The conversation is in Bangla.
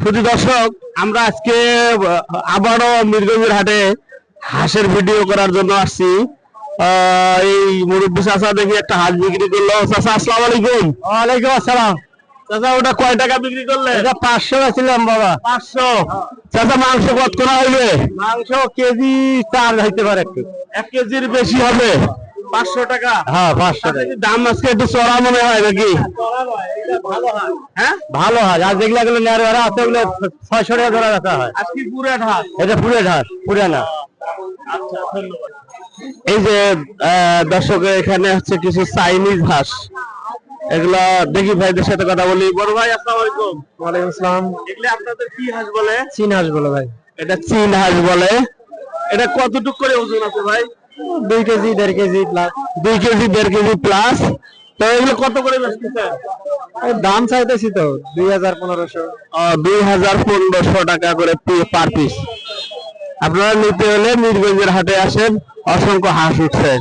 শুধু দর্শক, আমরা আজকে আবারও মিরগঞ্জের হাটে হাঁসের ভিডিও করার জন্য আসছি। এই মুরব্বী চাচা দেখি একটা হাঁস বিক্রি করলো। চাচা আসসালামু আলাইকুম। ওয়ালাইকুম আসসালাম। চাচা ওটা কয় টাকা বিক্রি করলেন? এটা 500 ছিলাম বাবা। 500। চাচা মাংস কত করা হইবে? মাংস কেজি 4 হইতে পারে, একটু 1 কেজির বেশি হবে। 500 টাকা। হ্যাঁ 500 টাকা। দাম আজকে একটু চড়া মনে হয় নাকি? হ্যাঁ ভালো হয়। আর যেগুলো গুলো নেড়ে আছে ওগুলো 600 টাকা ধরা রাখা হয়। আজকে পুরা ঢাক। এটা পুরো ঢাস, পুরানা। আচ্ছা, ধন্যবাদ। এই যে দর্শক, এখানে হচ্ছে কিছু চাইনিজ হাঁস, এগুলা দেখি ভাইদের সাথে কথা বলি। বড় ভাই আসসালামু আলাইকুম। ওয়ালাইকুম আসসালাম। এগুলা আপনাদের কি হাঁস বলে? চীন হাঁস বলো ভাই। এটা চীন হাঁস বলে। এটা কতটুক করে ওজন আছে ভাই? 2 KG 1.5 KG plus. 2 KG 1.5 KG plus. তো এগুলো কত করে বেচতেছেন? দাম চাইতেছি তো 2000-1500। 2500 টাকা করে পার পিস। আপনারা নিতে হলে মিরগঞ্জের হাটে আসেন, অসংখ্য হাঁস উঠছে।